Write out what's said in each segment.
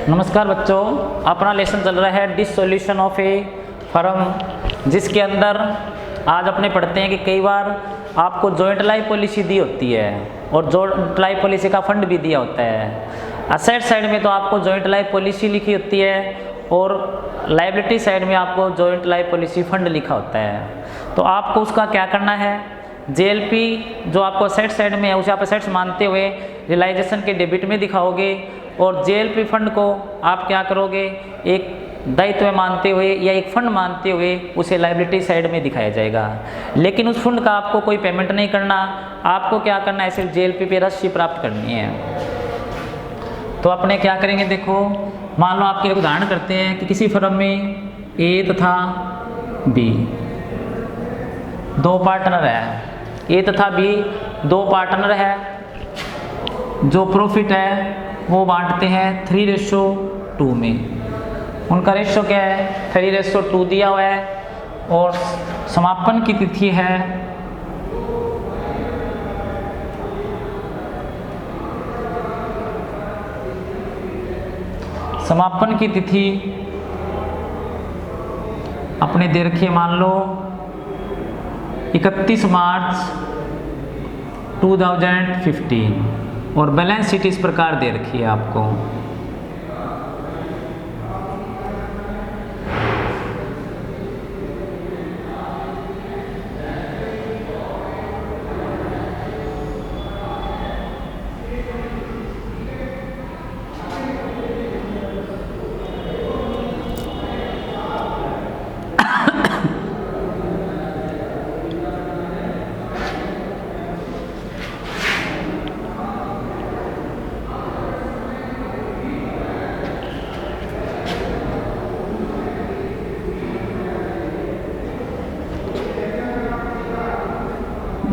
नमस्कार बच्चों, अपना लेसन चल रहा है डिसोल्यूशन ऑफ ए फर्म, जिसके अंदर आज अपने पढ़ते हैं कि कई बार आपको जॉइंट लाइफ पॉलिसी दी होती है और जॉइंट लाइफ पॉलिसी का फंड भी दिया होता है। असेट साइड में तो आपको जॉइंट लाइफ पॉलिसी लिखी होती है और लायबिलिटी साइड में आपको जॉइंट लाइफ पॉलिसी फंड लिखा होता है। तो आपको उसका क्या करना है, जेएलपी जो आपको असेट साइड में है उसे आप असेट्स मानते हुए रियलाइजेशन के डेबिट में दिखाओगे और जेएलपी फंड को आप क्या करोगे, एक दायित्व मानते हुए या एक फंड मानते हुए उसे लायबिलिटी साइड में दिखाया जाएगा। लेकिन उस फंड का आपको कोई पेमेंट नहीं करना, आपको क्या करना है, सिर्फ जेएलपी पे राशि प्राप्त करनी है। तो अपने क्या करेंगे, देखो मान लो आपके एक उदाहरण करते हैं कि किसी फर्म में ए तथा बी दो पार्टनर है, ए तथा बी दो पार्टनर है, जो प्रॉफिट है वो बांटते हैं 3:2 में। उनका रेशो क्या है, 3:2 दिया हुआ है और समापन की तिथि है अपने दे रखिए, मान लो 31 मार्च 2015 और बैलेंस शीट इस प्रकार दे रखी है आपको।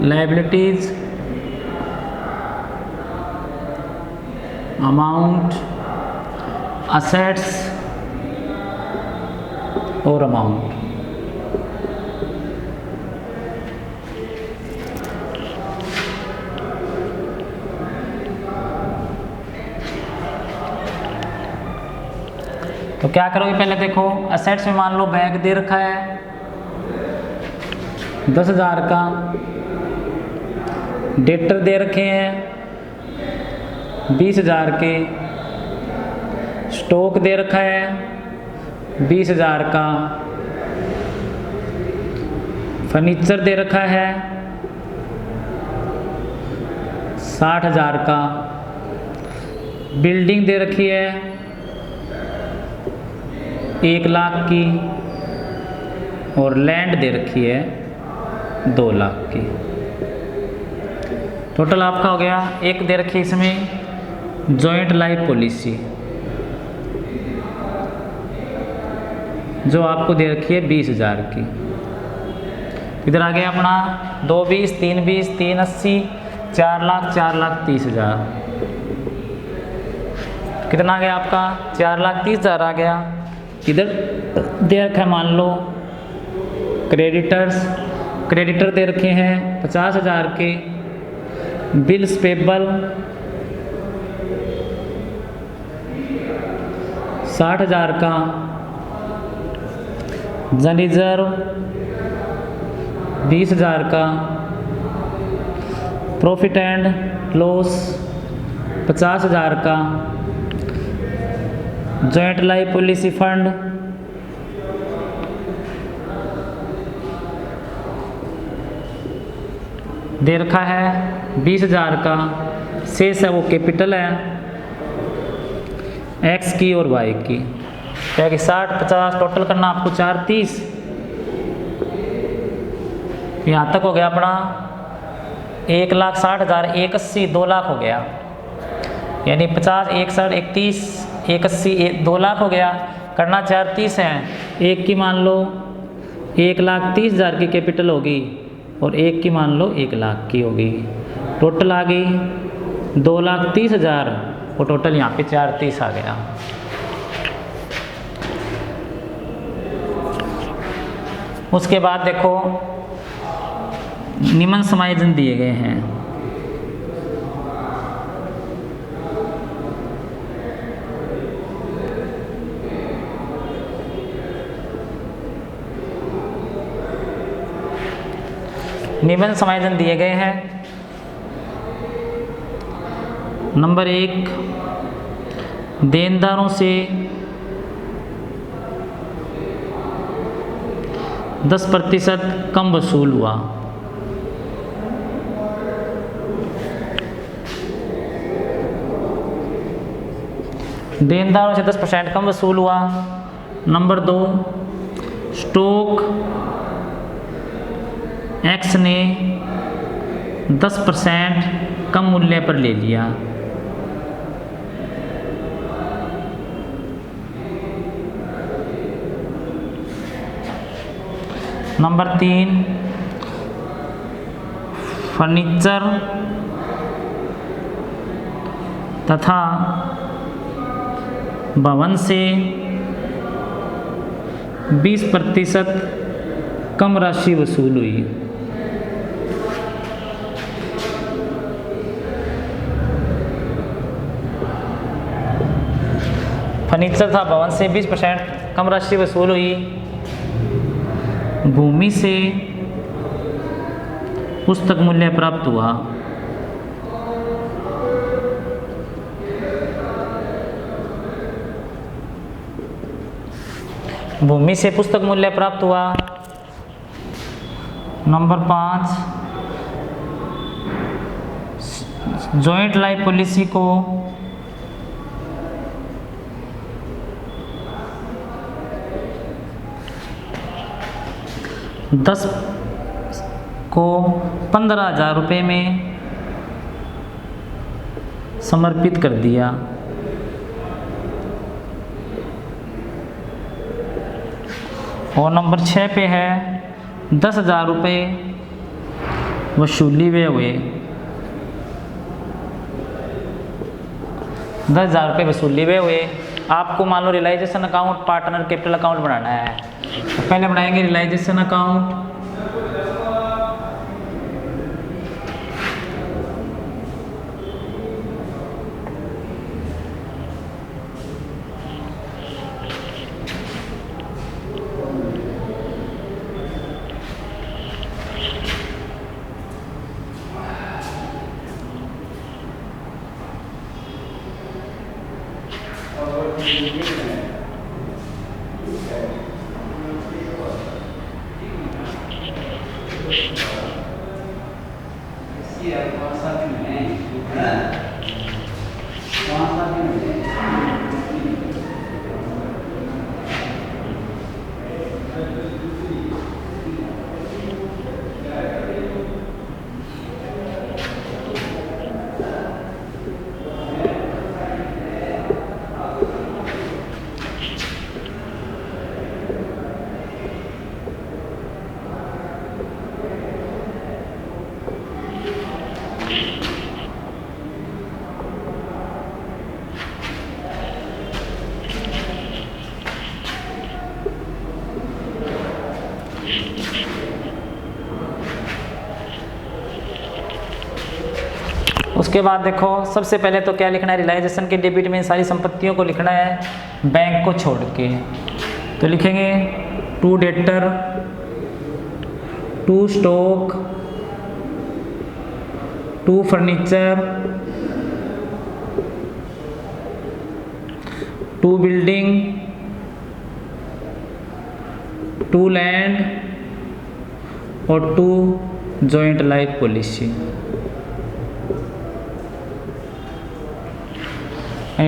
लायबिलिटीज अमाउंट, असेट्स और अमाउंट। तो क्या करोगे, पहले देखो असेट्स में मान लो बैग दे रखा है 10,000 का, डेटर दे रखे हैं 20,000 के, स्टॉक दे रखा है 20,000 का, फर्नीचर दे रखा है 60,000 का, बिल्डिंग दे रखी है 1 लाख की और लैंड दे रखी है 2 लाख की। टोटल आपका हो गया, एक दे रखी इसमें जॉइंट लाइफ पॉलिसी जो आपको दे रखी है 20,000 की। इधर आ गया अपना 2 20 3 20 3 80 4 लाख 4,30,000। कितना आ गया आपका, 4,30,000 आ गया। इधर दे रखा है मान लो क्रेडिटर दे रखे हैं 50,000 के, बिल्स पेबल 60,000 का, जन रिजर्व 20,000 का, प्रॉफिट एंड लॉस 50,000 का, जॉइंट लाइफ पॉलिसी फंड दे रखा है 20,000 का, शेष है वो कैपिटल है एक्स की और वाई की, क्या कि 60 50 टोटल करना आपको 430। यहाँ तक हो गया अपना 1,60,000, 180 2 लाख हो गया, यानी 50 61 31 180 2 लाख हो गया। करना 430 है, एक की मान लो 1,30,000 की कैपिटल होगी और एक की मान लो 1 लाख की होगी। टोटल आ गई 2,30,000 और टोटल यहाँ पे 430 आ गया। उसके बाद देखो निम्न समायोजन दिए गए हैं। निबंध समायोजन दिए गए हैं। नंबर 1, देनदारों से 10% कम वसूल हुआ। देनदारों से 10% कम वसूल हुआ। नंबर 2, स्टॉक एक्स ने 10% कम मूल्य पर ले लिया। नंबर 3, फर्नीचर तथा भवन से 20% कम राशि वसूल हुई। फर्नीचर तथा भवन से 20% कम राशि वसूल हुई। भूमि से पुस्तक मूल्य प्राप्त हुआ। भूमि से पुस्तक मूल्य प्राप्त हुआ। नंबर 5, जॉइंट लाइफ पॉलिसी को दस को 15,000 रुपये में समर्पित कर दिया। और नंबर 6 पे है 10,000 रुपये वसूली वे हुए। 10,000 रुपये वसूली वे हुए। आपको मान लो realisation account, partner capital account बनाना है, तो पहले बनाएंगे रियलाइजेशन अकाउंट। उसके बाद देखो, सबसे पहले तो क्या लिखना है, रियलाइजेशन के डेबिट में सारी संपत्तियों को लिखना है बैंक को छोड़ के। तो लिखेंगे to debtor, to stock, to furniture, to building, to land और to joint life policy.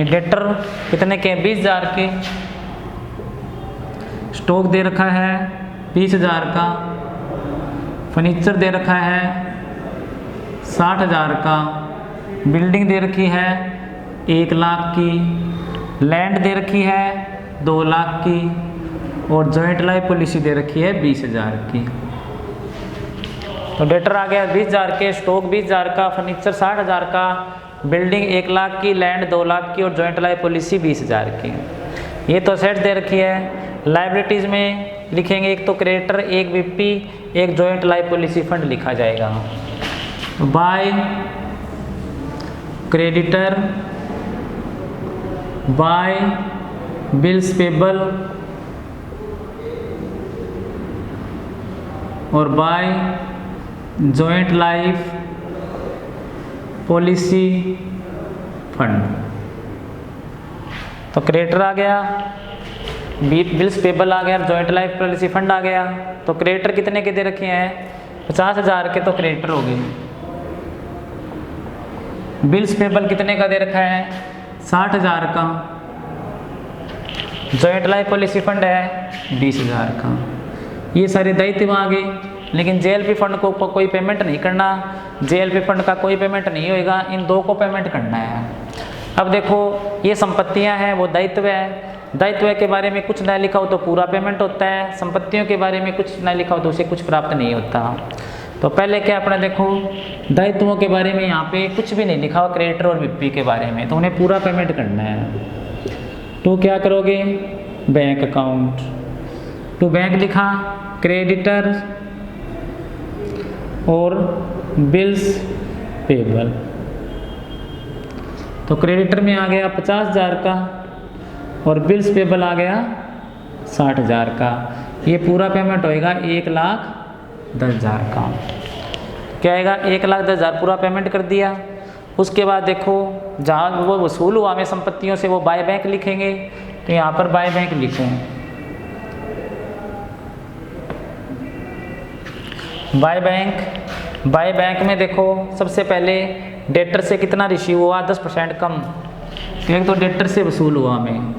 Debtor कितने के, 20,000 के। स्टॉक दे रखा है 20,000 का। फर्नीचर दे रखा है 60,000 का। बिल्डिंग दे रखी है 1 लाख की। लैंड दे रखी है 2 लाख की। और जॉइंट लाइफ पॉलिसी दे रखी है 20,000 की। तो डेटर आ गया 20,000 के, स्टॉक 20,000 का, फर्नीचर 60,000 का, बिल्डिंग 1 लाख की, लैंड 2 लाख की और जॉइंट लाइफ पॉलिसी 20,000 की। ये तो सेट दे रखी है। लाइबिलिटीज़ में लिखेंगे एक तो क्रेडिटर, एक बीपी, एक जॉइंट लाइफ पॉलिसी फंड लिखा जाएगा। By creditor, by bills payable और by joint life policy fund. तो क्रेडिटर आ गया, बिल्स पेबल आ गया, जॉइंट लाइफ पॉलिसी फंड आ गया। तो क्रेडिटर कितने के दे रखे हैं? 50,000 के तो क्रेडिटर हो गए। बिल्स पेबल कितने का दे रखा है? 60,000 का। जॉइंट लाइफ पॉलिसी फंड है 20,000 का। ये सारे दायित्व आ गए, लेकिन जेएलपी फंड को कोई पेमेंट नहीं करना, जेएलपी फंड का कोई पेमेंट नहीं होएगा, इन दो को पेमेंट करना है। अब देखो ये संपत्तियां हैं, वो दायित्व है। दायित्व के बारे में कुछ ना लिखा हो तो पूरा पेमेंट होता है, संपत्तियों के बारे में कुछ ना लिखा हो तो उसे कुछ प्राप्त नहीं होता। तो पहले क्या अपना देखो, दायित्वों के बारे में यहाँ पे कुछ भी नहीं लिखा हो क्रेडिटर और विपी के बारे में, तो उन्हें पूरा पेमेंट करना है। तो क्या करोगे? बैंक अकाउंट टू बैंक लिखा, क्रेडिटर और बिल्स पेबल। तो क्रेडिटर में आ गया 50,000 का और बिल्स पेबल आ गया 60,000 का। ये पूरा पेमेंट होएगा 1,10,000 का। क्या आएगा? 1,10,000 पूरा पेमेंट कर दिया। उसके बाद देखो जहाँ वो वसूल हुआ हमें संपत्तियों से, वो बाय बैंक लिखेंगे। तो यहाँ पर बाय बैंक लिखें, बाय बैंक। बाय बैंक में देखो सबसे पहले डेटर से कितना रिसीव हुआ? 10% कम। एक तो डेटर से वसूल हुआ हमें,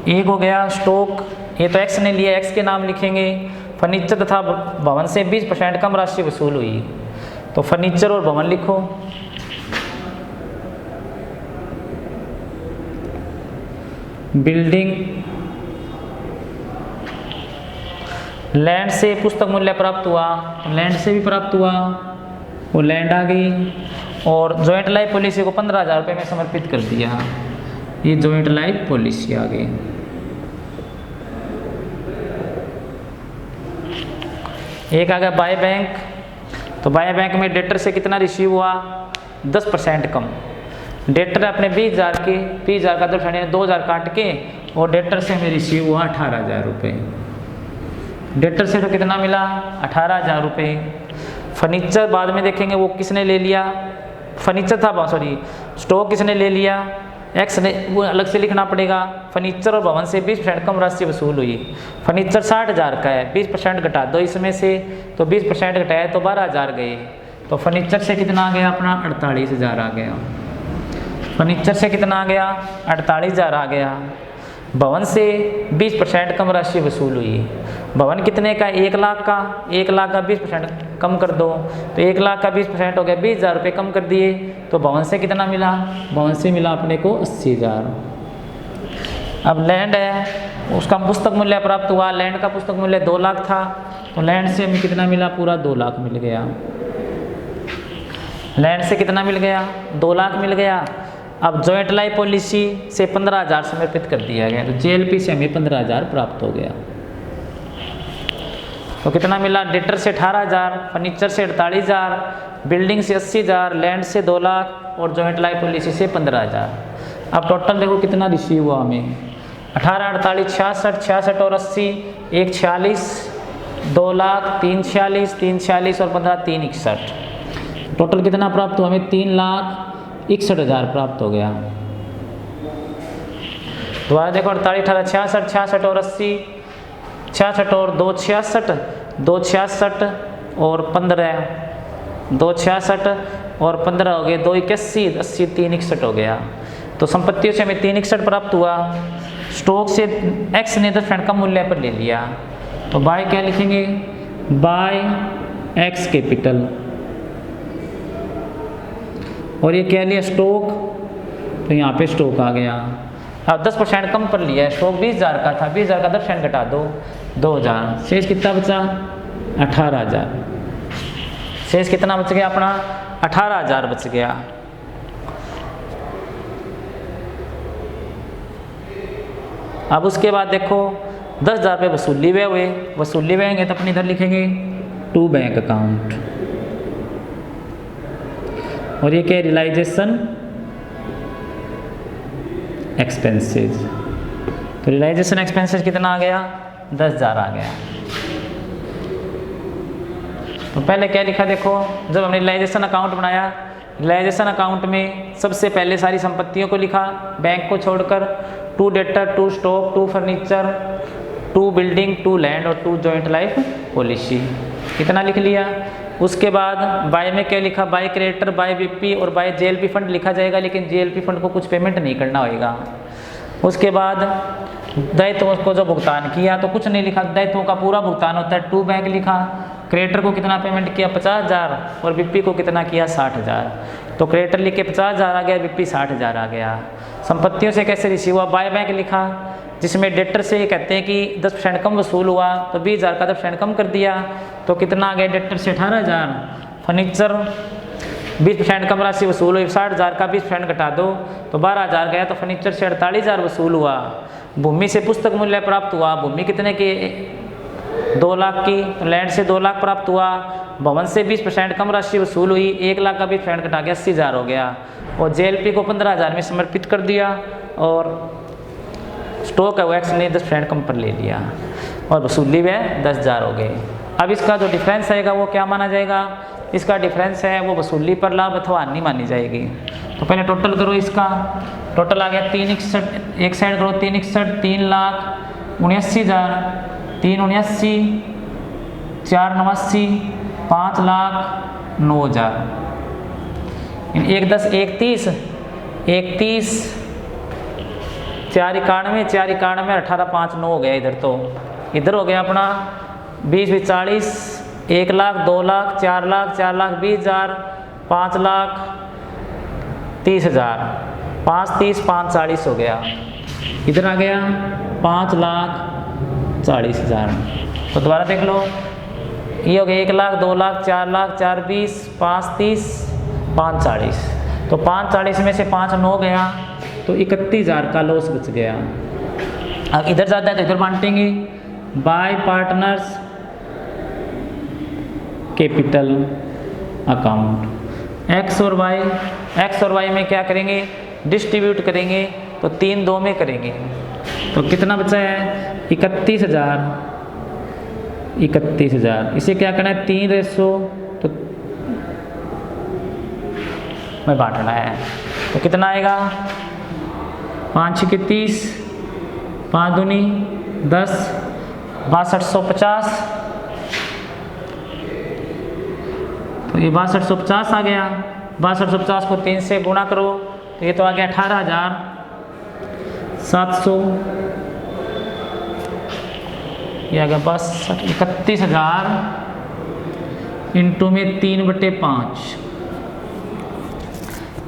एक हो गया स्टॉक, ये तो एक्स ने लिया, एक्स के नाम लिखेंगे। फर्नीचर तथा भवन से 20% कम राशि वसूल हुई, तो फर्नीचर और भवन लिखो। बिल्डिंग, लैंड से पुस्तक मूल्य प्राप्त हुआ, लैंड से भी प्राप्त हुआ, वो लैंड आ गई। और जॉइंट लाइफ पॉलिसी को 15,000 रुपये में समर्पित कर दिया, ये जॉइंट लाइफ पॉलिसी आ गई। एक आ गया बाय बैंक। तो बाय बैंक में डेटर से कितना रिसीव हुआ? 10% कम। डेटर अपने 20,000 के 20,000 का 2,000 काट के, और डेटर से हमें रिसीव हुआ 18,000 रुपये। डेटर से तो कितना मिला? 18,000 रुपये। फर्नीचर बाद में देखेंगे वो किसने ले लिया, फर्नीचर था, सॉरी स्टॉक किसने ले लिया? एक्स ने, वो अलग से लिखना पड़ेगा। फर्नीचर और भवन से 20% कम राशि वसूल हुई। फर्नीचर 60,000 का है, 20% घटा दो इसमें से, तो 20% घटाया तो 12,000 गए। तो फर्नीचर से कितना आ गया अपना? 48,000 आ गया। फर्नीचर से कितना आ गया? 48,000 आ गया। भवन से 20% कम राशि वसूल हुई। भवन कितने का? 1,00,000 का। 1,00,000 का 20% कम कर दो, तो 1,00,000 का 20% हो गया, 20,000 रुपये कम कर दिए। तो भवन से कितना मिला? भवन से मिला अपने को 80,000। अब लैंड है, उसका पुस्तक मूल्य प्राप्त हुआ। लैंड का पुस्तक मूल्य 2,00,000 था, तो लैंड से हमें कितना मिला? पूरा 2,00,000 मिल गया। लैंड से कितना मिल गया? 2,00,000 मिल गया। अब जॉइंट लाइफ पॉलिसी से 15,000 समर्पित कर दिया गया, तो जेएलपी से हमें 15,000 प्राप्त हो गया। तो कितना मिला? डेटर से 18,000, फर्नीचर से 48,000, बिल्डिंग से 80,000, लैंड से 2,00,000 और जॉइंट लाइफ पॉलिसी से 15,000। अब टोटल देखो कितना रिसीव हुआ हमें? 18, 48, 66, 66 और 80, 1 46, 2,00,000, 3 46, 3 46 और 15 3 61। टोटल कितना प्राप्त हुआ हमें? 3,61,000 प्राप्त हो गया। दोबारा देखो 48, 18, 66, 66 और 80, 66 और 2 66, 2 66 और 15, 2 66 और 15 हो गए, 2 81, 80, 3 61 हो गया। तो संपत्तियों से हमें 3 61 प्राप्त हुआ। स्टॉक से एक्स ने 10% कम मूल्य पर ले लिया, तो बाय क्या लिखेंगे? By X capital. और ये क्या लिया? स्टॉक, तो यहाँ पे स्टॉक आ गया। अब 10% कम पर लिया है, स्टॉक 20,000 का था, 20,000 का 10% घटा दो, 2,000। शेष कितना बचा? 18,000। शेष कितना बच गया अपना? 18,000 बच गया। अब उसके बाद देखो 10,000 रुपये वसूली हुए, वसूली हुए तो अपने इधर लिखेंगे टू बैंक अकाउंट। और ये क्या? Realisation expenses. तो रियलाइजेशन एक्सपेंसेस कितना आ गया? 10,000 आ गया। तो पहले क्या लिखा देखो, जब हमने रियलाइजेशन अकाउंट बनाया, रियलाइजेशन अकाउंट में सबसे पहले सारी संपत्तियों को लिखा बैंक को छोड़कर, 2 debtor, 2 stock, 2 furniture, 2 building, 2 land और 2 जॉइंट लाइफ पॉलिसी, इतना लिख लिया। उसके बाद बाय में क्या लिखा, बाय क्रेडिटर, बाय बीपी और बाय जेएलपी फंड लिखा जाएगा, लेकिन जेएलपी फंड को कुछ पेमेंट नहीं करना होगा। उसके बाद दायित्वों को जो भुगतान किया तो कुछ नहीं लिखा, दायित्वों का पूरा भुगतान होता है, 2 बैंक लिखा, क्रेडिटर को कितना पेमेंट किया 50,000 और बीपी को कितना किया 60,000। तो क्रेडिटर लिख के 50,000 आ गया, बीपी 60,000 आ गया। संपत्तियों से कैसे रिसीव हुआ, बाय बैंक लिखा, जिसमें डेटर से कहते हैं कि 10% कम वसूल हुआ तो 20,000 का 10% कम कर दिया, तो कितना आ गया डेटर से 18,000। फर्नीचर 20% कम राशि वसूल हुई, 60,000 का 20% घटा दो तो 12,000 गया, तो फर्नीचर से 48,000 वसूल हुआ। भूमि से पुस्तक मूल्य प्राप्त हुआ, भूमि कितने की 2 लाख की, तो लैंड से 2 लाख प्राप्त हुआ। भवन से 20% कम राशि वसूल हुई, 1 लाख का 20% घटा के 80,000 हो गया, और जेएलपी को 15,000 में समर्पित कर दिया, और स्टॉक है वो एक्स ने 10% कम पर ले लिया, और वसूली वह 10,000 हो गए। अब इसका जो डिफरेंस आएगा वो क्या माना जाएगा, इसका डिफरेंस है वो वसूली पर लाभ अथवा हानि मानी जाएगी। तो पहले टोटल करो, इसका टोटल आ गया 361, एक साइड करो 361, 3,79,000, 379, 489, 5,09,000, 1,10, 31, 31, 491, 491, 18,5,9 हो गया। इधर तो इधर हो गया अपना 20, 40, 1 लाख, 2 लाख, 4 लाख, 4,20,000, 5,30,000, 5,30, 5,40 हो गया। इधर आ गया 5,40,000। तो दोबारा देख लो, ये हो गया 1 लाख, 2 लाख, 4 लाख, 4,20, 5,30, 5,40। तो 5,40 में से 5,9 गया, तो 31,000 का लॉस बच गया। अब इधर ज़्यादा है तो इधर बांटेंगे, bye partners capital account, x और वाई में क्या करेंगे, डिस्ट्रीब्यूट करेंगे, तो 3-2 में करेंगे। तो कितना बचा है 31,000, इसे क्या करना है 3 तो में बांटना है। तो कितना आएगा 5 × 30, 5 दूनी 10, 6250, तो ये 6250 आ गया। 6250 को 3 से गुणा करो तो ये तो आ गया 18,700, ये आ गया 31,000 इंटू में 3/5,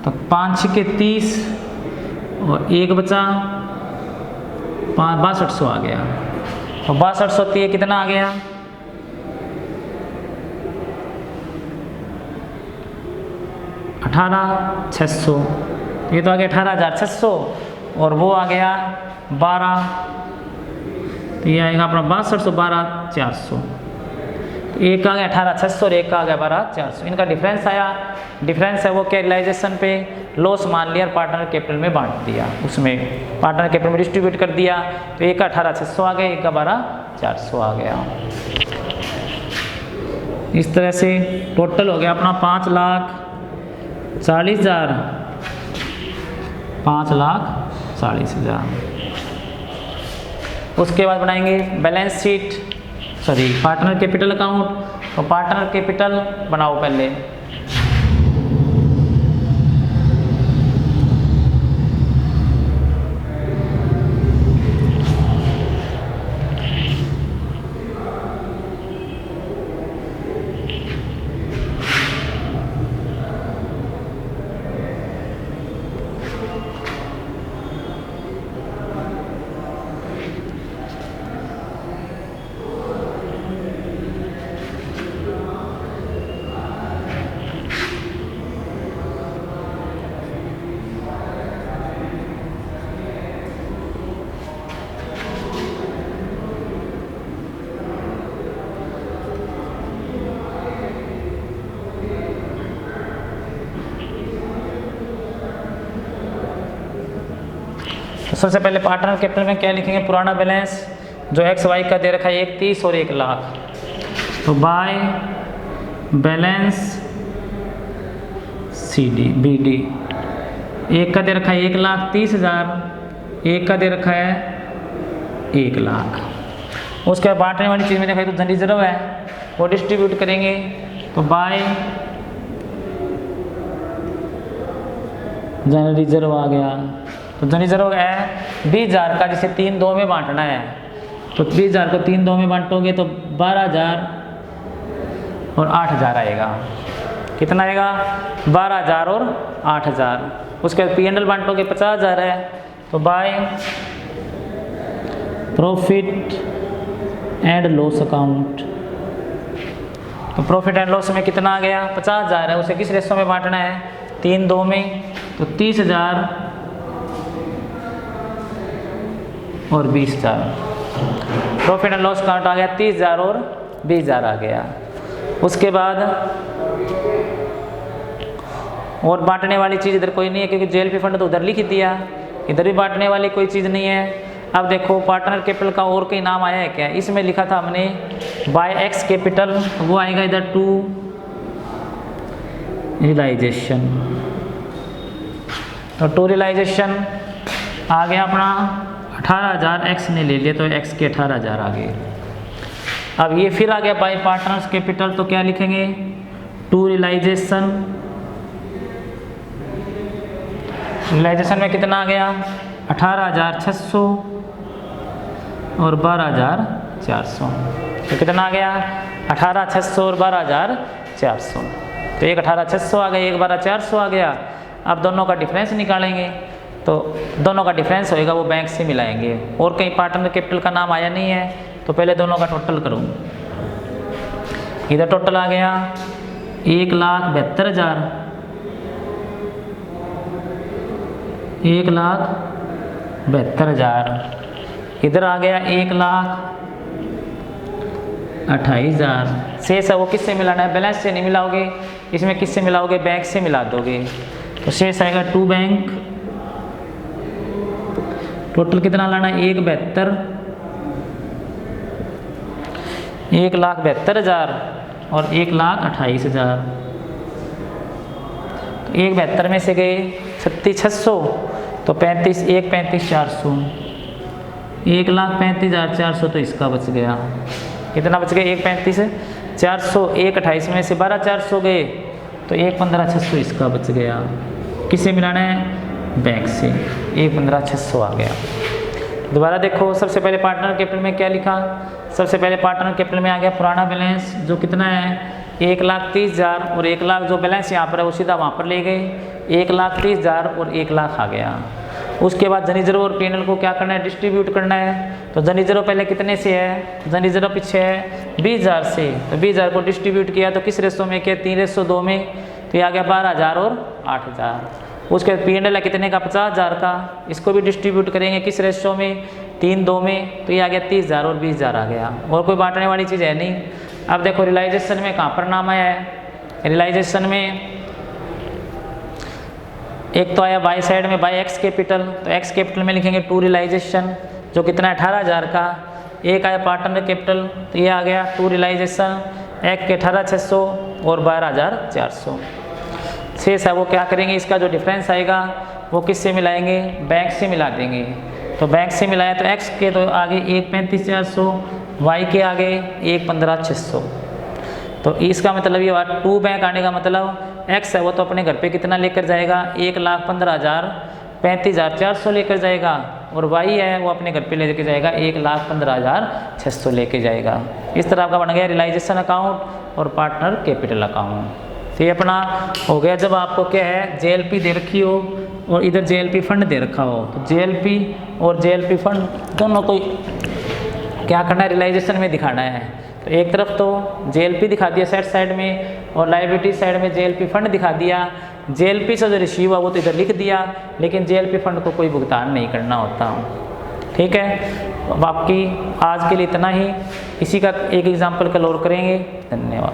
तो 5 × 30 और 1 बचा 6200 आ गया। तो 6200 ये कितना आ गया 18,600, ये तो आ गया 18,600 और वो आ गया 12, तो ये आएगा अपना 6200, 12,400। तो एक आ गया 18,600 और एक आ गया 12,400। इनका डिफरेंस आया, डिफरेंस है वो क्या रियलाइजेशन पे लॉस मान लिया और पार्टनर कैपिटल में बांट दिया, उसमें पार्टनर कैपिटल में डिस्ट्रीब्यूट कर दिया। तो एक का 18,600 आ गया, एक का 12,400 आ गया। इस तरह से टोटल हो गया अपना 5,40,000, 5,40,000। उसके बाद बनाएंगे balance sheet, partner capital account. तो पार्टनर कैपिटल बनाओ पहले, सबसे पहले पार्टनर कैपिटल में क्या लिखेंगे, पुराना बैलेंस जो एक्स वाई का दे रखा है 31 और 1 लाख। तो बाय बैलेंस CD BD, एक का दे रखा है 1,30,000, एक का दे रखा है 1,00,000। उसके बाद बांटने वाली चीज़ में देखा तो धन रिजर्व है, वो डिस्ट्रीब्यूट करेंगे तो बाय धन रिजर्व आ गया। तो धन रिजर्व है 20,000 का, जिसे 3 2 में बांटना है, तो 20,000 को 3 2 में बांटोगे तो 12,000 और 8,000 आएगा। कितना आएगा? 12,000 और 8,000। उसके बाद P&L बांटोगे 50,000 है, तो by profit and loss account, तो प्रॉफिट एंड लॉस में कितना आ गया? 50,000 है, उसे किस रेशो में बांटना है? 3 2 में, तो 30,000 और 20,000। प्रॉफिट एंड लॉस अकाउंट आ गया 30,000 और 20,000 आ गया। उसके बाद और बांटने वाली चीज़ इधर कोई नहीं है, क्योंकि JLP फंड तो उधर लिख दिया, इधर भी बांटने वाली कोई चीज़ नहीं है। अब देखो पार्टनर कैपिटल का और कोई नाम आया है क्या? इसमें लिखा था हमने बाय एक्स कैपिटल, वो आएगा इधर टू रियलाइजेशन, तो टू रियलाइजेशन आ गया अपना 18,000, एक्स ने ले लिया तो एक्स के 18,000 आ गए। अब ये फिर आ गया बाय पार्टनर्स कैपिटल, तो क्या लिखेंगे? टू रियलाइजेशन, रियलाइजेशन में कितना आ गया? 18,600 और 12,400, तो कितना आ गया? 18,600 और 12,400, तो एक 18,600 आ गया, एक 12,400 आ गया। अब दोनों का डिफरेंस निकालेंगे, तो दोनों का डिफरेंस होएगा वो बैंक से मिलाएंगे, और कहीं पार्टनर कैपिटल का नाम आया नहीं है, तो पहले दोनों का टोटल करूँ। इधर टोटल आ गया 1,72,000, 1,72,000, इधर आ गया 1,28,000। शेष है वो किससे मिलाना है? बैलेंस से नहीं मिलाओगे, इसमें किससे मिलाओगे? बैंक से मिला दोगे, तो शेष आएगा टू बैंक। टोटल कितना लाना है? 1,72,000 और 1,28,000। तो 1,72 में से गए 36,600, तो 1,35,400, 1,35,400, तो इसका बच गया। कितना बच गया? 1,35,400, 1,28 में से 12,400 गए, तो 1,15,600 इसका बच गया। किससे मिलाना है? बैंक से। 1,15,600 आ गया। दोबारा देखो, सबसे पहले पार्टनर कैपिटल में क्या लिखा? सबसे पहले पार्टनर कैपिटल में आ गया पुराना बैलेंस, जो कितना है? 1,30,000, और 1,00,000 जो बैलेंस यहाँ पर है वो सीधा वहाँ पर ले गए, 1,30,000 और 1,00,000 आ गया। उसके बाद धन रिजर्व और P&L को क्या करना है? डिस्ट्रीब्यूट करना है। तो धन रिजर्व पहले कितने से है? धन रिजर्व पीछे है 20,000 से, तो 20,000 को डिस्ट्रीब्यूट किया तो किस रेशो में किया? 3:2 में, तो ये आ गया 12,000 और 8,000। उसके बाद P&L है कितने का? 50,000 का, इसको भी डिस्ट्रीब्यूट करेंगे किस रेशो में? 3:2 में, तो ये आ गया 30,000 और 20,000 आ गया। और कोई बांटने वाली चीज़ है नहीं। अब देखो रियलाइजेशन में कहाँ पर नाम आया है? रियलाइजेशन में एक तो आया बाई साइड में बाय एक्स कैपिटल, तो एक्स कैपिटल में लिखेंगे टू रियलाइजेशन, जो कितना है? 18,000 का। एक आया पार्टनर कैपिटल, तो ये आ गया टू रियलाइजेशन, एक के 18,600 और 12,400। शेष है वो क्या करेंगे? इसका जो डिफरेंस आएगा वो किससे मिलाएंगे? बैंक से मिला देंगे। तो बैंक से मिलाया तो एक्स के तो आगे 1,35,400, वाई के आगे 1,15,600। तो इसका मतलब ये हुआ टू बैंक आने का मतलब एक्स है वो तो अपने घर पे कितना लेकर जाएगा? 1,15,000 35,400 लेकर जाएगा, और वाई है वो अपने घर पे लेकर जाएगा 1,15,600 लेके जाएगा। इस तरह का बन गया रियलाइजेशन अकाउंट और पार्टनर कैपिटल अकाउंट। तो ये अपना हो गया जब आपको क्या है? JLP दे रखी हो और इधर JLP फंड दे रखा हो, तो JLP और JLP फंड दोनों को क्या करना है? रियलाइजेशन में दिखाना है। तो एक तरफ तो JLP दिखा दिया सेट साइड में, और लाइबिलिटी साइड में JLP फंड दिखा दिया। JLP से जो रिसीव हुआ वो तो इधर लिख दिया, लेकिन JLP फंड को कोई भुगतान नहीं करना होता। ठीक है, बाकी आज के लिए इतना ही। इसी का एक एग्जाम्पल कल और करेंगे। धन्यवाद।